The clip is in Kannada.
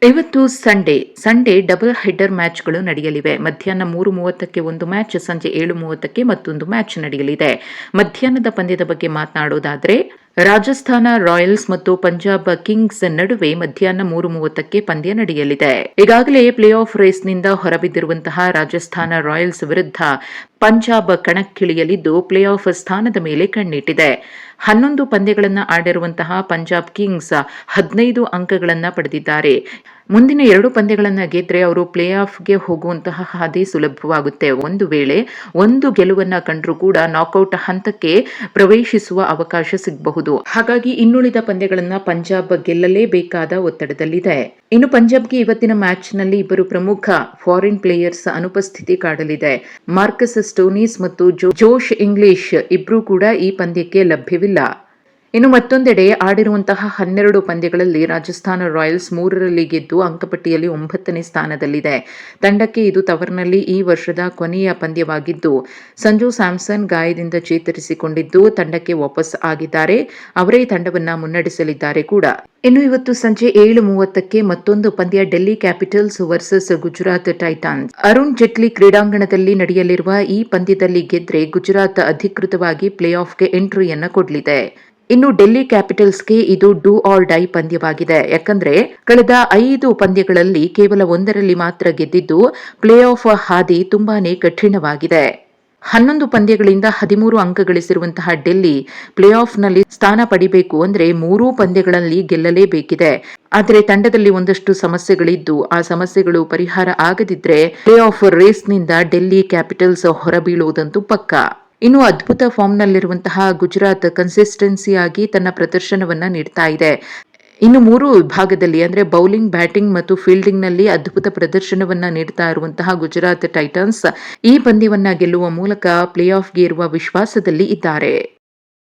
ಇವತ್ತು ಸಂಡೇ ಡಬಲ್ ಹೆಡರ್ ಮ್ಯಾಚ್ಗಳು ನಡೆಯಲಿವೆ. ಮಧ್ಯಾಹ್ನ 3:30ಕ್ಕೆ ಒಂದು ಮ್ಯಾಚ್, ಸಂಜೆ 7:30ಕ್ಕೆ ಮತ್ತೊಂದು ಮ್ಯಾಚ್ ನಡೆಯಲಿದೆ. ಮಧ್ಯಾಹ್ನದ ಪಂದ್ಯದ ಬಗ್ಗೆ ಮಾತನಾಡೋದಾದ್ರೆ, ರಾಜಸ್ಥಾನ ರಾಯಲ್ಸ್ ಮತ್ತು ಪಂಜಾಬ್ ಕಿಂಗ್ಸ್ ನಡುವೆ ಮಧ್ಯಾಹ್ನ 3:30ಕ್ಕೆ ಪಂದ್ಯ ನಡೆಯಲಿದೆ. ಈಗಾಗಲೇ ಪ್ಲೇ ಆಫ್ ರೇಸ್ನಿಂದ ಹೊರಬಿದ್ದಿರುವಂತಹ ರಾಜಸ್ಥಾನ ರಾಯಲ್ಸ್ ವಿರುದ್ಧ ಪಂಜಾಬ್ ಕಣಕ್ಕಿಳಿಯಲಿದ್ದು ಪ್ಲೇ ಆಫ್ ಸ್ಥಾನದ ಮೇಲೆ ಕಣ್ಣಿಟ್ಟಿದೆ. 11 ಪಂದ್ಯಗಳನ್ನು ಆಡಿರುವಂತಹ ಪಂಜಾಬ್ ಕಿಂಗ್ಸ್ 15 ಅಂಕಗಳನ್ನು ಪಡೆದಿದ್ದಾರೆ. ಮುಂದಿನ 2 ಪಂದ್ಯಗಳನ್ನು ಗೆದ್ರೆ ಅವರು ಪ್ಲೇ ಆಫ್ಗೆ ಹೋಗುವಂತಹ ಹಾದಿ ಸುಲಭವಾಗುತ್ತೆ. ಒಂದು ವೇಳೆ ಒಂದು ಗೆಲುವನ್ನ ಕಂಡ್ರೂ ಕೂಡ ನಾಕ್ಔಟ್ ಹಂತಕ್ಕೆ ಪ್ರವೇಶಿಸುವ ಅವಕಾಶ ಸಿಗಬಹುದು. ಹಾಗಾಗಿ ಇನ್ನುಳಿದ ಪಂದ್ಯಗಳನ್ನ ಪಂಜಾಬ್ ಗೆಲ್ಲಲೇಬೇಕಾದ ಒತ್ತಡದಲ್ಲಿದೆ. ಇನ್ನು ಪಂಜಾಬ್ಗೆ ಇವತ್ತಿನ ಮ್ಯಾಚ್ನಲ್ಲಿ ಇಬ್ಬರು ಪ್ರಮುಖ ಫಾರಿನ್ ಪ್ಲೇಯರ್ಸ್ ಅನುಪಸ್ಥಿತಿ ಕಾಡಲಿದೆ. ಮಾರ್ಕಸ್ ಸ್ಟೋನಿಸ್ ಮತ್ತು ಜೋಶ್ ಇಂಗ್ಲಿಷ್ ಇಬ್ರು ಕೂಡ ಈ ಪಂದ್ಯಕ್ಕೆ ಲಭ್ಯವಿಲ್ಲ. ಇನ್ನು ಮತ್ತೊಂದೆಡೆ ಆಡಿರುವಂತಹ 12 ಪಂದ್ಯಗಳಲ್ಲಿ ರಾಜಸ್ಥಾನ ರಾಯಲ್ಸ್ 3ರಲ್ಲಿ ಗೆದ್ದು ಅಂಕಪಟ್ಟಿಯಲ್ಲಿ 9ನೇ ಸ್ಥಾನದಲ್ಲಿದೆ. ತಂಡಕ್ಕೆ ಇದು ತವರಿನಲ್ಲಿ ಈ ವರ್ಷದ ಕೊನೆಯ ಪಂದ್ಯವಾಗಿದ್ದು, ಸಂಜು ಸ್ಯಾಮ್ಸನ್ ಗಾಯದಿಂದ ಚೇತರಿಸಿಕೊಂಡಿದ್ದು ತಂಡಕ್ಕೆ ವಾಪಸ್ ಆಗಿದ್ದಾರೆ. ಅವರೇ ತಂಡವನ್ನ ಮುನ್ನಡೆಸಲಿದ್ದಾರೆ ಕೂಡ. ಇನ್ನು ಇವತ್ತು ಸಂಜೆ 7:30ಕ್ಕೆ ಮತ್ತೊಂದು ಪಂದ್ಯ Delhi capitals versus Gujarat Titans. Arun Jaitley ಕ್ರೀಡಾಂಗಣದಲ್ಲಿ ನಡೆಯಲಿರುವ ಈ ಪಂದ್ಯದಲ್ಲಿ ಗೆದ್ರೆ ಗುಜರಾತ್ ಅಧಿಕೃತವಾಗಿ ಪ್ಲೇ ಆಫ್ಗೆ ಎಂಟ್ರಿಯನ್ನ ಕೊಡಲಿದೆ. ಇನ್ನು ಡೆಲ್ಲಿ ಕ್ಯಾಪಿಟಲ್ಸ್ಗೆ ಇದು ಡೂ ಆರ್ ಡೈ ಪಂದ್ಯವಾಗಿದೆ. ಯಾಕಂದ್ರೆ ಕಳೆದ 5 ಪಂದ್ಯಗಳಲ್ಲಿ ಕೇವಲ 1ರಲ್ಲಿ ಮಾತ್ರ ಗೆದ್ದಿದ್ದು ಪ್ಲೇ ಆಫ್ ಹಾದಿ ತುಂಬಾನೇ ಕಠಿಣವಾಗಿದೆ. 11 ಪಂದ್ಯಗಳಿಂದ 13 ಅಂಕ ಗಳಿಸಿರುವಂತಹ ಡೆಲ್ಲಿ ಪ್ಲೇ ಆಫ್ನಲ್ಲಿ ಸ್ಥಾನ ಪಡಿಬೇಕು ಅಂದ್ರೆ 3 ಪಂದ್ಯಗಳಲ್ಲಿ ಗೆಲ್ಲಲೇಬೇಕಿದೆ. ಆದರೆ ತಂಡದಲ್ಲಿ ಒಂದಷ್ಟು ಸಮಸ್ಯೆಗಳಿದ್ದು ಆ ಸಮಸ್ಯೆಗಳು ಪರಿಹಾರ ಆಗದಿದ್ರೆ ಪ್ಲೇ ಆಫ್ ರೇಸ್ನಿಂದ ಡೆಲ್ಲಿ ಕ್ಯಾಪಿಟಲ್ಸ್ ಹೊರಬೀಳುವುದಂತೂ ಪಕ್ಕಾ. ಇನ್ನು ಅದ್ಭುತ ಫಾರ್ಮ್ನಲ್ಲಿರುವಂತಹ ಗುಜರಾತ್ ಕನ್ಸಿಸ್ಟೆನ್ಸಿಯಾಗಿ ತನ್ನ ಪ್ರದರ್ಶನವನ್ನ ನೀಡ್ತಾ ಇದೆ. ಇನ್ನು 3 ವಿಭಾಗದಲ್ಲಿ ಅಂದ್ರೆ ಬೌಲಿಂಗ್, ಬ್ಯಾಟಿಂಗ್ ಮತ್ತು ಫೀಲ್ಡಿಂಗ್ನಲ್ಲಿ ಅದ್ಭುತ ಪ್ರದರ್ಶನವನ್ನ ನೀಡ್ತಾ ಇರುವಂತಹ ಗುಜರಾತ್ ಟೈಟನ್ಸ್ ಈ ಪಂದ್ಯವನ್ನ ಗೆಲ್ಲುವ ಮೂಲಕ ಪ್ಲೇ ಆಫ್ಗೆ ಇರುವ ವಿಶ್ವಾಸದಲ್ಲಿ ಇದ್ದಾರೆ.